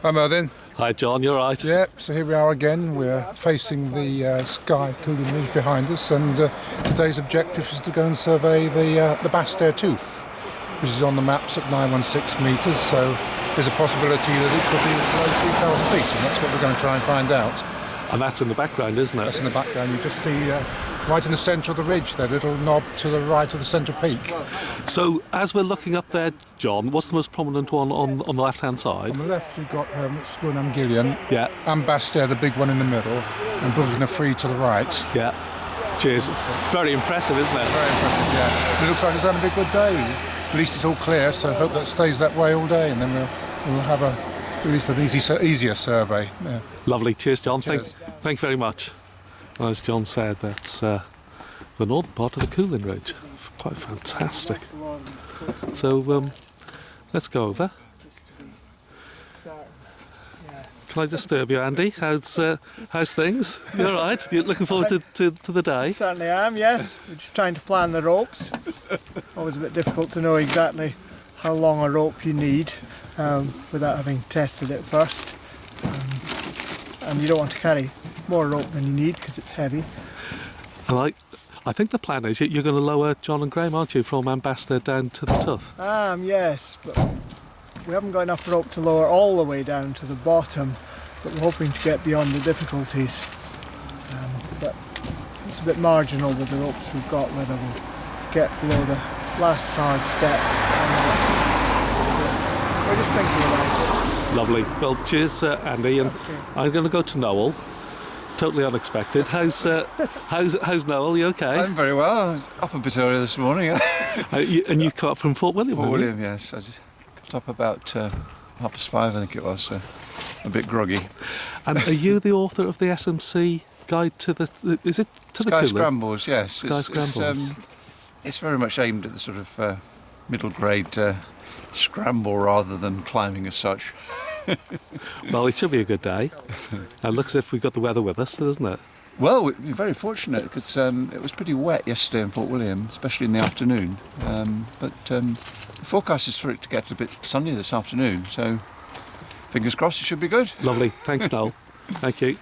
Hi Merlin. Hi John, you're right. Yeah, so here we are again. We're facing the Skye Cuillin Ridge behind us, and today's objective is to go and survey the Basteir Tooth, which is on the maps at 916 metres, so there's a possibility that it could be below 3,000 feet, and that's what we're going to try and find out. And that's in the background, isn't it? That's in the background. You just see right in the centre of the ridge, that little knob to the right of the central peak. So, as we're looking up there, John, what's the most prominent one on the left-hand side? On the left we've got Cuillin Yeah. and Basteir, the big one in the middle, and Building a Free to the right. Yeah. Cheers. Very impressive, isn't it? Very impressive, yeah. It looks like it's going to be a good day. At least it's all clear, so I hope that stays that way all day, and then we'll have at least an easier survey. Yeah. Lovely. Cheers, John. Cheers. Thank you very much. Well, as John said, that's the northern part of the Cuillin Ridge. Quite fantastic. So let's go over. Can I disturb you, Andy? How's things? You all right? You looking forward to the day? Certainly am, yes. We're just trying to plan the ropes. Always a bit difficult to know exactly how long a rope you need without having tested it first. And you don't want to carry more rope than you need because it's heavy. And I think the plan is you're going to lower John and Graham, aren't you, from Basteir down to the Tooth? Yes, but we haven't got enough rope to lower all the way down to the bottom, but we're hoping to get beyond the difficulties. But it's a bit marginal with the ropes we've got whether we'll get below the last hard step or not. So we're just thinking about it. Lovely. Well, cheers, Andy, and Okay. I'm going to go to Noel. Totally unexpected. How's Noel? You okay? I'm very well. I was up a bit earlier this morning. And you come up from Fort William? Fort haven't you? William, yes. I just got up about 5:30, I think it was. A bit groggy. And are you the author of the SMC guide to the? Is it to the Skye Cuillin? Scrambles, yes. Skye Scrambles. It's very much aimed at the sort of middle grade scramble rather than climbing as such. Well, it should be a good day. It looks as if we've got the weather with us, doesn't it? Well, we're very fortunate because it was pretty wet yesterday in Fort William, especially in the afternoon. But the forecast is for it to get a bit sunny this afternoon, so fingers crossed it should be good. Lovely. Thanks, Noel. Thank you.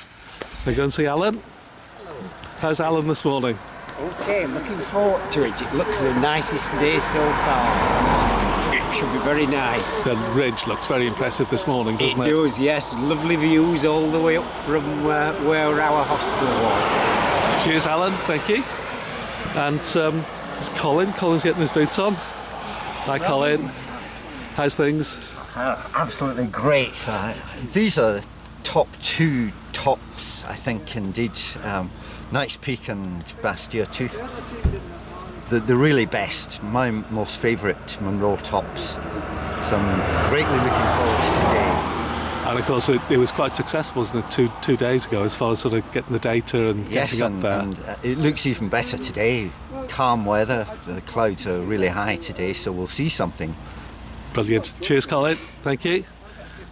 Now go and see Alan. How's Alan this morning? Okay, I'm looking forward to it. It looks the nicest day so far. It should be very nice. The ridge looks very impressive this morning, doesn't it? It does, yes. Lovely views all the way up from where our hostel was. Cheers, Alan. Thank you. And it's Colin. Colin's getting his boots on. Hi, Colin. How's things? Absolutely great. These are the top two tops, I think, indeed. Knight's Peak and Basteir Tooth. The really best, my most favourite Munro tops. So I'm greatly looking forward to today. And of course, it was quite successful, wasn't it, two days ago, as far as sort of getting the data and getting up there. And it looks even better today. Calm weather, the clouds are really high today, so we'll see something. Brilliant. Cheers, Colin. Thank you.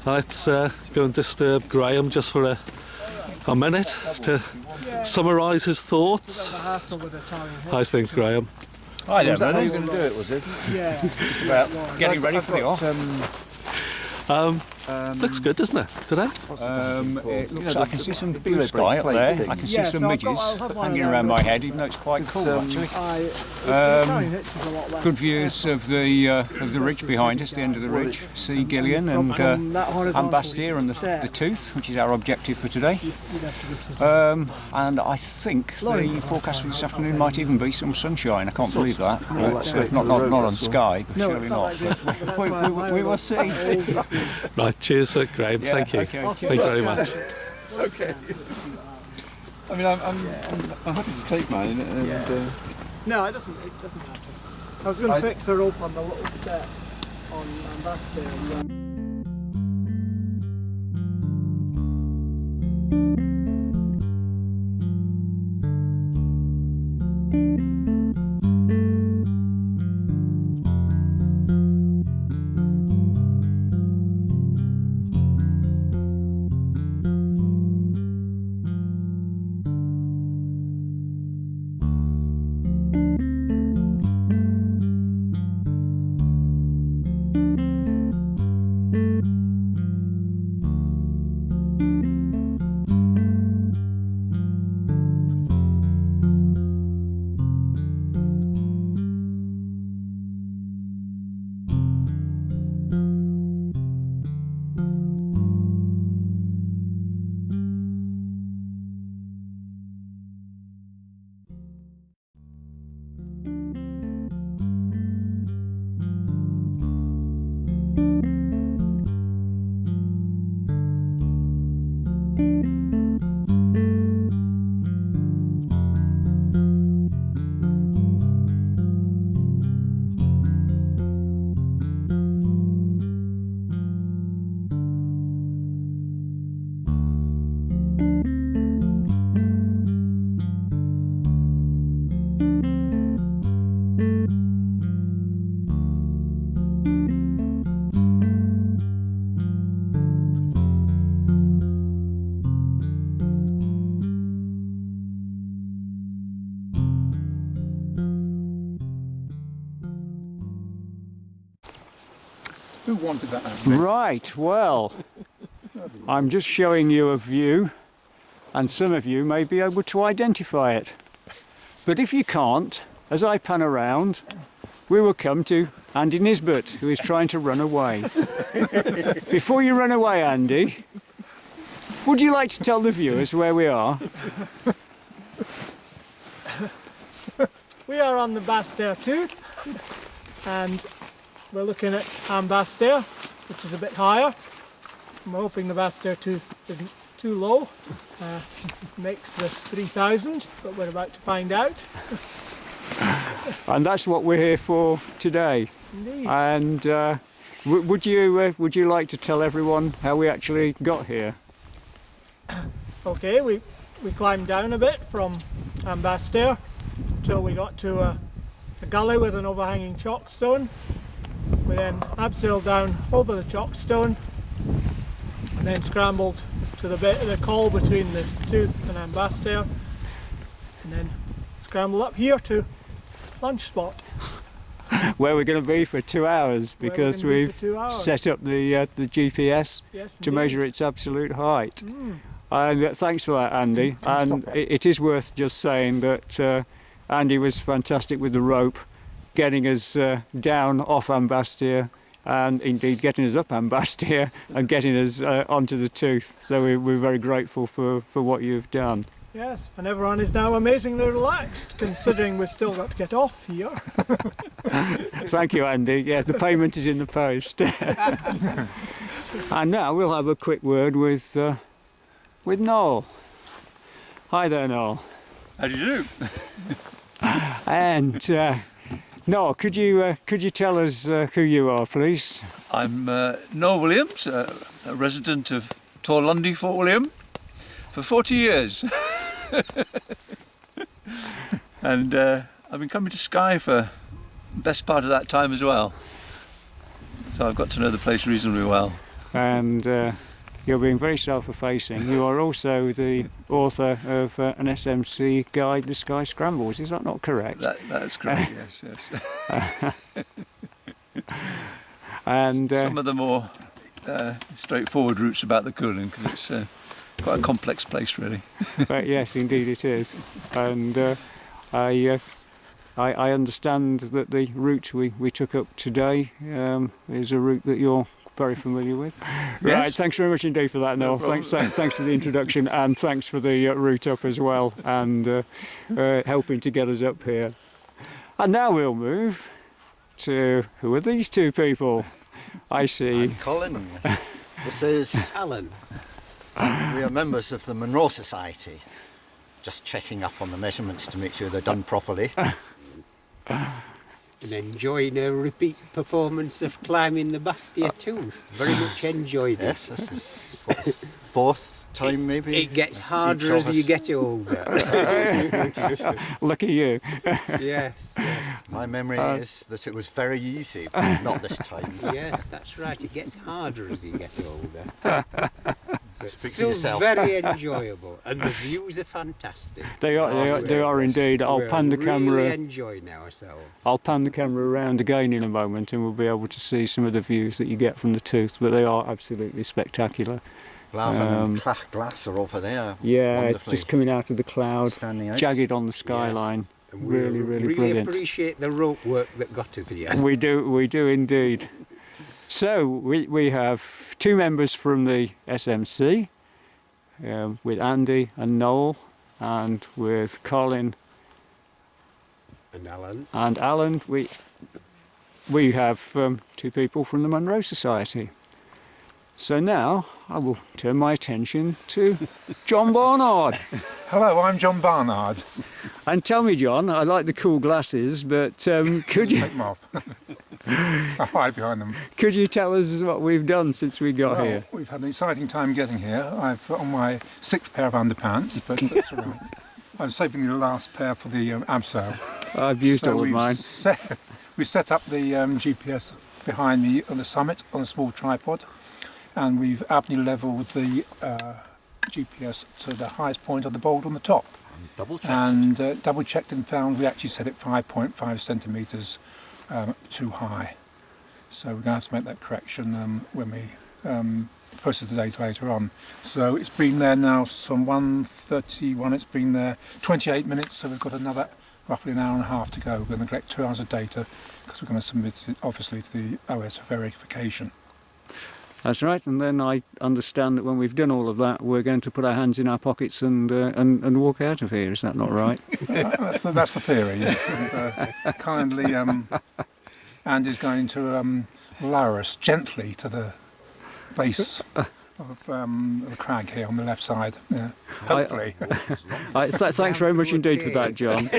Let's go and disturb Graham just for a minute to summarise his thoughts. How's things, Graham? Hi there, How you going to do it, was it? Yeah. Just about getting ready for the off. Looks good, doesn't it, today? It looks like I can see some blue sky up there. I can see some midges hanging around my head, even though it's quite cool actually. Good views of the ridge behind us, the end of the ridge. See Cuillin and Basteir and the Tooth, which is our objective for today. And I think the forecast for this afternoon might even be some sunshine. I can't believe that. But, not on Skye, but surely not. But we will see. Right, cheers, Graham. Yeah, thank you. okay. Thank you very much. Okay. I mean, I'm happy to take mine. And, No, it doesn't matter. I was going to fix a rope on the little step on Basteir. Who wanted that? Right, well, I'm just showing you a view, and some of you may be able to identify it. But if you can't, as I pan around, we will come to Andy Nisbet, who is trying to run away. Before you run away, Andy, would you like to tell the viewers where we are? We are on the Basteir Tooth, and we're looking at Basteir, which is a bit higher. And we're hoping the Basteir Tooth isn't too low. Makes the 3,000, but we're about to find out. And that's what we're here for today. Indeed. And would you like to tell everyone how we actually got here? Okay, we climbed down a bit from Basteir until we got to a gully with an overhanging chalkstone. We then abseiled down over the chalkstone and then scrambled to the col between the Tooth and Basteir, and then scrambled up here to lunch spot. Where we're going to be for 2 hours, because we've set up the GPS to measure its absolute height. And thanks for that, Andy. And it is worth just saying that Andy was fantastic with the rope, getting us down off Basteir, and indeed getting us up Basteir and getting us onto the Tooth. So we're very grateful for what you've done. Yes, and everyone is now amazingly relaxed, considering we've still got to get off here. Thank you, Andy. Yeah, the payment is in the post. And now we'll have a quick word with Noel. Hi there, Noel. How do you do? And Noel, could you tell us who you are, please? I'm Noel Williams, a resident of Torlundy, Fort William, for 40 years. And I've been coming to Skye for the best part of that time as well. So I've got to know the place reasonably well. And you're being very self-effacing. You are also the author of an SMC guide, The Skye Scrambles. Is that not correct? That's correct, yes. And some of the more straightforward routes about the Cuillin, because it's quite a complex place, really. But yes, indeed it is. And I understand that the route we took up today is a route that you're very familiar with. Yes. Right, thanks very much indeed for that, Noel. Thanks for the introduction, and thanks for the route up as well, and helping to get us up here. And now we'll move to, who are these two people? I see. I'm Colin. This is Alan. And we are members of the Munro Society. Just checking up on the measurements to make sure they're done properly. And enjoying a repeat performance of climbing the Basteir Tooth. Very much enjoyed it. Yes, this is what, the fourth time maybe. It gets harder as you get older. Lucky you. Yes. My memory is that it was very easy, but not this time. Yes, that's right. It gets harder as you get older. But Speak for still yourself. very enjoyable, and the views are fantastic. They are indeed. I'll pan the camera. Really enjoying ourselves. I'll pan the camera around again in a moment, and we'll be able to see some of the views that you get from the Tooth. But they are absolutely spectacular. Blavan and Clach Glass are over there. Yeah, it's just coming out of the cloud, standing out. jagged on the skyline. Yes. And Really brilliant. Appreciate the rope work that got us here. We do indeed. So we have two members from the SMC, with Andy and Noel, and with Colin And Alan. and Alan. We have two people from the Munro Society. So now I will turn my attention to John Barnard. Hello, I'm John Barnard. And tell me, John, I like the cool glasses, but could you Take them off. I hide behind them. could you tell us what we've done since we got here? We've had an exciting time getting here. I've put on my 6th pair of underpants, but that's all right. I'm saving the last pair for the abseil. I've used all of mine. We set up the GPS behind me on the summit on a small tripod, and we've aptly levelled the GPS to the highest point of the boulder on the top. And double checked and found we actually set it 5.5 centimetres too high. So we're going to have to make that correction when we process the data later on. So it's been there now, some 1:31, it's been there 28 minutes, so we've got another roughly an hour and a half to go. We're going to collect 2 hours of data because we're going to submit it obviously to the OS for verification. That's right, and then I understand that when we've done all of that, we're going to put our hands in our pockets and walk out of here. Is that not right? That's the theory, yes. And kindly, Andy's going to lower us gently to the base of the crag here on the left side. Yeah. Hopefully. Thanks very much indeed for that, John.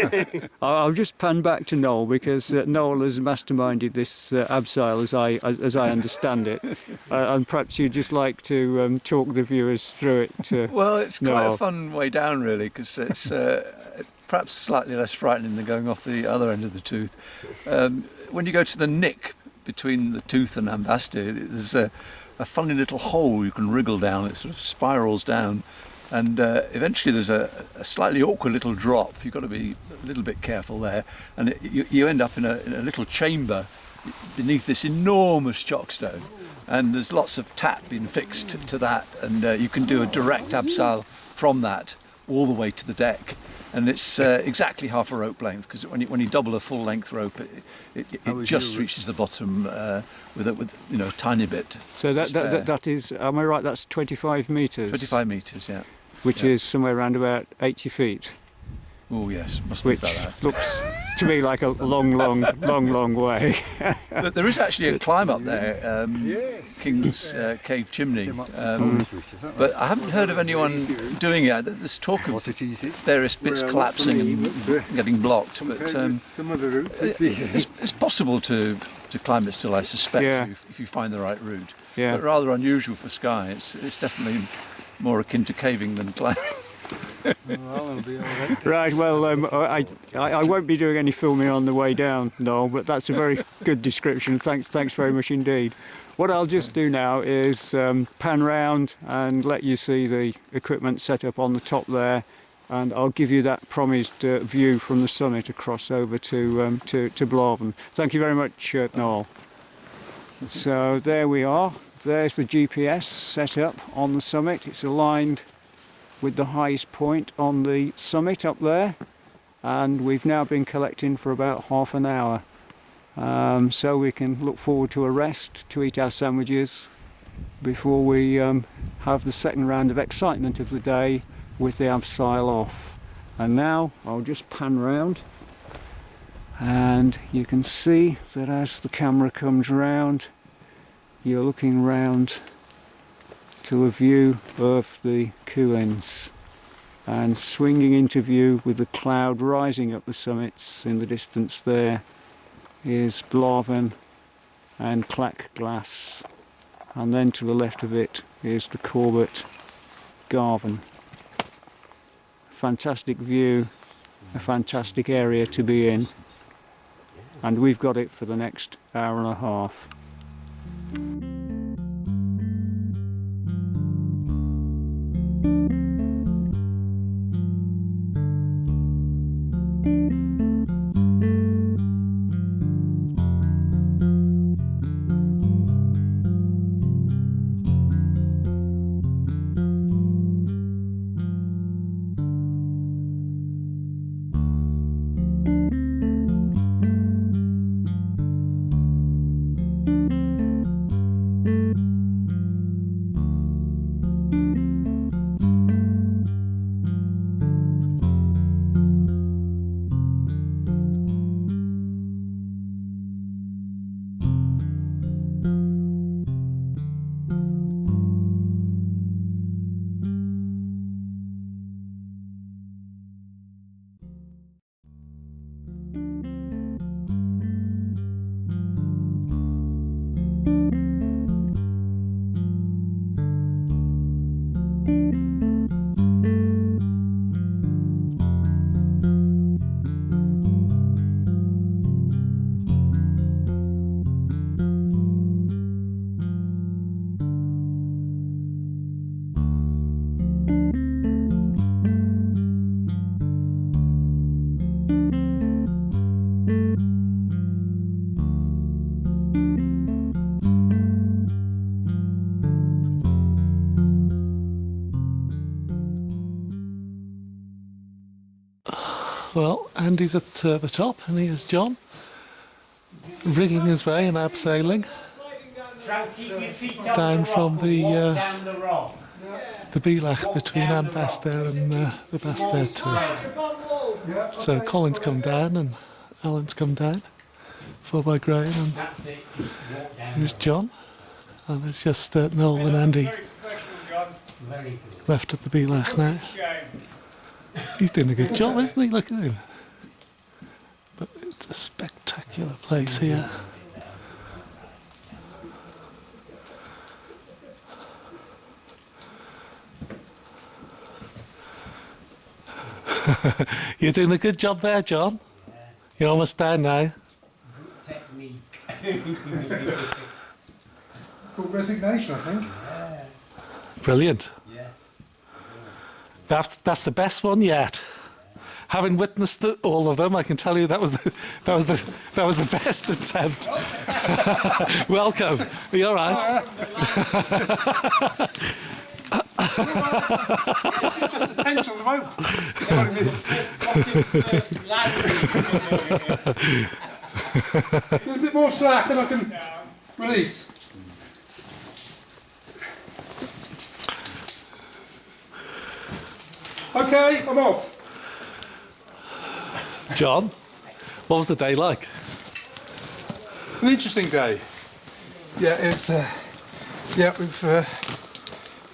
I'll just pan back to Noel because Noel has masterminded this abseil as I understand it, and perhaps you'd just like to talk the viewers through it. Well, it's quite Noel. a fun way down, really, because it's perhaps slightly less frightening than going off the other end of the tooth. When you go to the nick between the tooth and Basteir, there's a funny little hole you can wriggle down. It sort of spirals down, and eventually there's a slightly awkward little drop. You've got to be a little bit careful there, and you end up in a little chamber beneath this enormous chockstone, and there's lots of tat being fixed to that, and you can do a direct abseil from that all the way to the deck. And it's exactly half a rope length, because when you double a full length rope, it just reaches the bottom with a tiny bit. So that is, am I right? That's 25 metres. 25 metres, yeah. Which is somewhere around about 80 feet. Oh yes, must be Which about that. looks to me like a long way. But there is actually a climb up there, King's Cave Chimney, but I haven't heard of anyone doing it. There's talk of various bits collapsing and getting blocked, but it's possible to climb it still, I suspect, if you find the right route. Yeah. But rather unusual for Skye. It's definitely more akin to caving than climbing. Right, well, I won't be doing any filming on the way down, Noel, but that's a very good description. Thanks very much indeed. What I'll just do now is pan round and let you see the equipment set up on the top there, and I'll give you that promised view from the summit across over to Blaven. Thank you very much, Noel. So there we are. There's the GPS set up on the summit. It's aligned with the highest point on the summit up there, and we've now been collecting for about half an hour, so we can look forward to a rest, to eat our sandwiches before we have the second round of excitement of the day with the abseil off. And now I'll just pan round, and you can see that as the camera comes round, you're looking round to a view of the Cuillins, and swinging into view with the cloud rising up the summits in the distance there is Blaven and Clack Glass, and then to the left of it is the Corbett Garvan. Fantastic view, a fantastic area to be in, and we've got it for the next hour and a half. Well, Andy's at the top, and here's John, wriggling his way and abseiling down from the Bealach between Basteir and the Basteir Tooth. So Colin's come down and Alan's come down, followed by Graham, and here's John, and there's just Noel and Andy left at the Bealach now. He's doing a good job, isn't he? Look at him. But it's a spectacular place here. You're doing a good job there, John. You're almost down now. Called resignation, I think. Brilliant. That's the best one yet. Having witnessed all of them, I can tell you that was the best attempt. Welcome. Are you all right? This is just the tension of the rope. It's what it is. There's a bit more slack and I can release. Okay, I'm off. John, what was the day like? An interesting day. Yeah, it's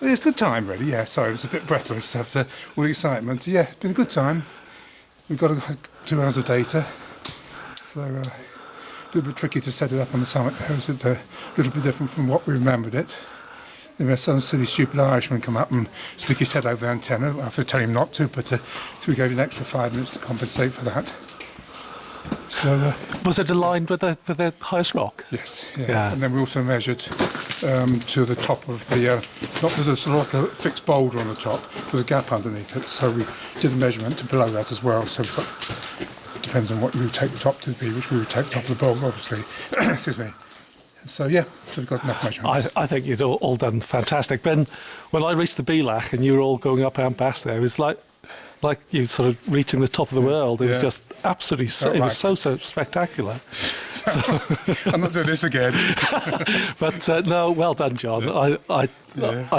it's a good time really. Yeah, sorry, it was a bit breathless after all the excitement. Yeah, it's been a good time. We've got 2 hours of data, so a little bit tricky to set it up on the summit. There was a little bit different from what we remembered it. Then we had some silly stupid Irishman come up and stick his head over the antenna after telling him not to, but so we gave him an extra 5 minutes to compensate for that. So was it aligned with the highest rock? Yes, yeah. And then we also measured to the top of the there's a sort of like a fixed boulder on the top with a gap underneath it. So we did a measurement to below that as well. So we've got, depends on what you would take the top to be, which we would take the top of the boulder, obviously. Excuse me. So yeah, so we've got enough measurements. I think you'd all done fantastic. Ben, when I reached the Bealach and you were all going up Basteir, it was like you sort of reaching the top of the world. It was just absolutely, it was so spectacular. So I'm not doing this again. But no, well done, John. I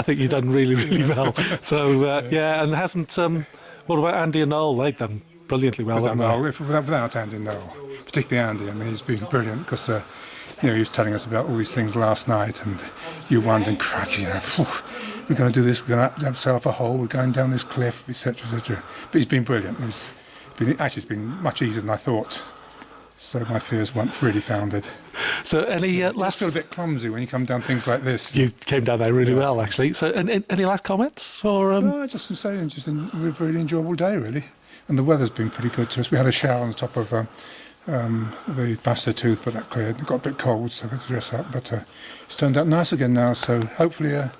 think you've done really, really well. So yeah, and hasn't what about Andy and Noel? They've done brilliantly well. Without Andy and Noel, particularly Andy, I mean, he's been brilliant because he was telling us about all these things last night, and you wondering, cracky, we're going to do this, we're going to abseil a hole, we're going down this cliff, etc., etc. But he's been brilliant. It's been much easier than I thought. So my fears weren't really founded. So any last? It's still a bit clumsy when you come down things like this. You came down there really well, actually. So any last comments? Or no, just to say, just a really enjoyable day, really. And the weather's been pretty good to us. We had a shower on the top of the Basteir Tooth, but that cleared. It got a bit cold, so we had to dress up. But it's turned out nice again now, so hopefully a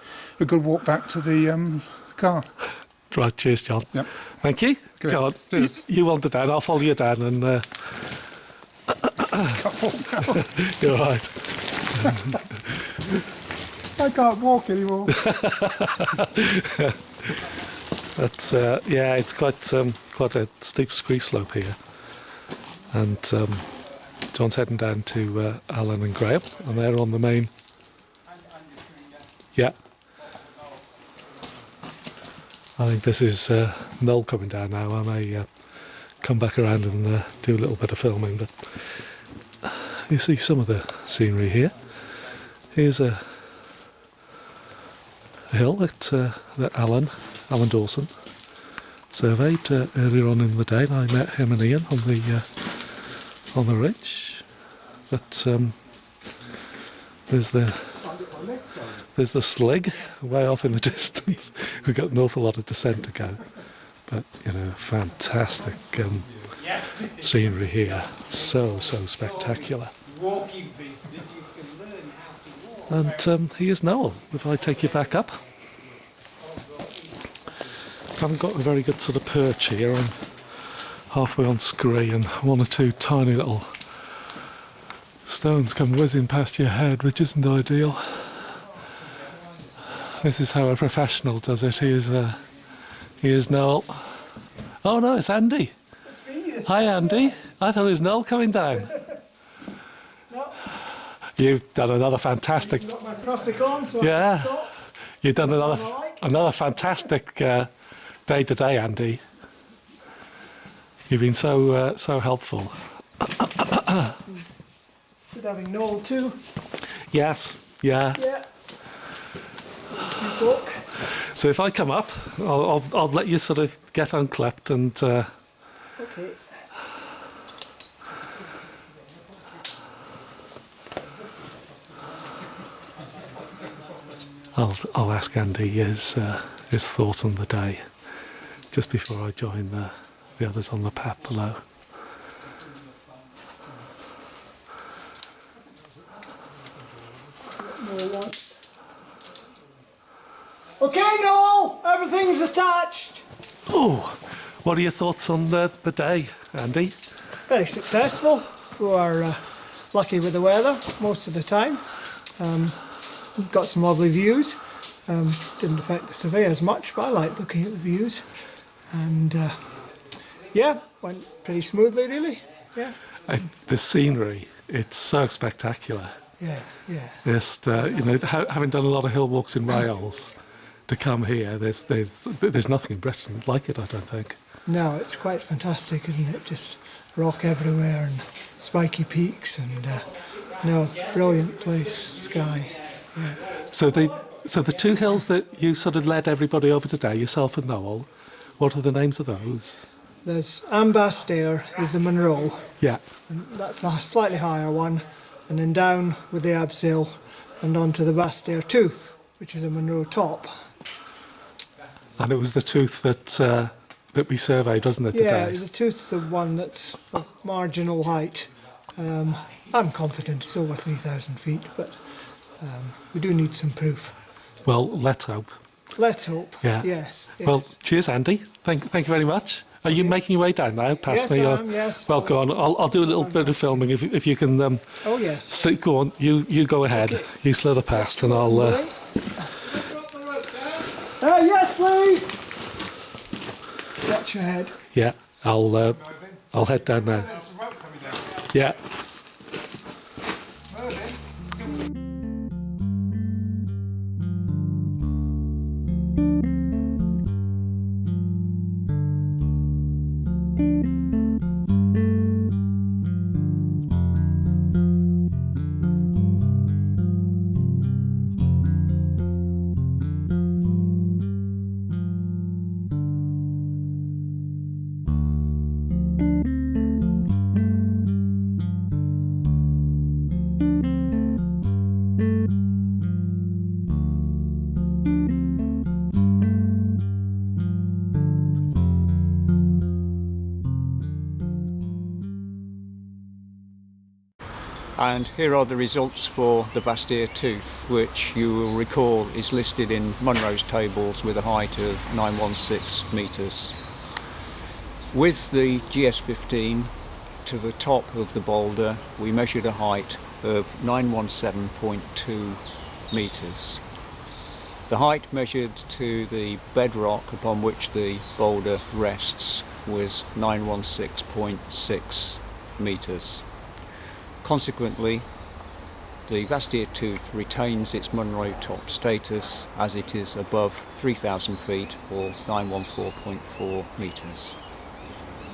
good walk back to the car. Right, cheers, John. Yep. Thank you. Good. Go on. You wander down, I'll follow you down and... You're right. I can't walk anymore. That's it's quite a steep scree slope here, and John's heading down to Alan and Graham, and they're on the main. Yeah, I think this is Noel coming down now. I may come back around and do a little bit of filming, but you see some of the scenery here. Here's a hill that Alan Dawson surveyed earlier on in the day, and I met him and Ian on the ridge. But there's the slig way off in the distance. We've got an awful lot of descent to go, but fantastic scenery here. So spectacular. And here's Noel. If I take you back up. I haven't got a very good sort of perch here. I'm halfway on Skye and one or two tiny little stones come whizzing past your head, which isn't ideal. This is how a professional does it. Here's Noel. Oh no, it's Andy. Hi Andy, I thought it was Noel coming down. No. You've done another fantastic... Got my prostic on, so I Yeah. can stop. You've done another fantastic day today, Andy. You've been so helpful. Good having Noel too. Yes, yeah. Yeah. Good luck. So if I come up, I'll let you sort of get unclipped and Okay. I'll ask Andy his thoughts on the day just before I join the others on the path below. Okay, Noel, everything's attached. Oh, what are your thoughts on the day, Andy? Very successful. We are lucky with the weather most of the time. We've got some lovely views. Didn't affect the survey as much, but I like looking at the views. And yeah, went pretty smoothly, really. Yeah. The scenery, it's so spectacular. Yeah, yeah. Just having done a lot of hill walks in Wales, to come here, there's nothing in Britain like it, I don't think. No, it's quite fantastic, isn't it? Just rock everywhere and spiky peaks and no, brilliant place, Skye. Yeah. So the two hills that you sort of led everybody over today, yourself and Noel, what are the names of those? There's Basteir is the Munro, Yeah. and that's the slightly higher one, and then down with the abseil and onto the Basteir Tooth, which is a Munro top. And it was the tooth that we surveyed, wasn't it, Yeah, today? the tooth's the one that's of marginal height. I'm confident it's over 3,000 feet, but we do need some proof. Well, let's hope. Let's hope. Yeah. Yes. Well, yes. cheers, Andy. Thank you very much. Are you making your way down now, past Yes, me? I or- am, yes. Well, go on. I'll do a little bit of filming if you can. Oh yes. So go on. You go ahead. Okay. You slither past, and I'll. Yes, please. Watch your head. Yeah, I'll head down now. Yeah. And here are the results for the Basteir Tooth, which you will recall is listed in Munro's tables with a height of 916 metres. With the GS15 to the top of the boulder, we measured a height of 917.2 metres. The height measured to the bedrock upon which the boulder rests was 916.6 metres. Consequently, the Basteir Tooth retains its Munro top status as it is above 3,000 feet or 914.4 metres.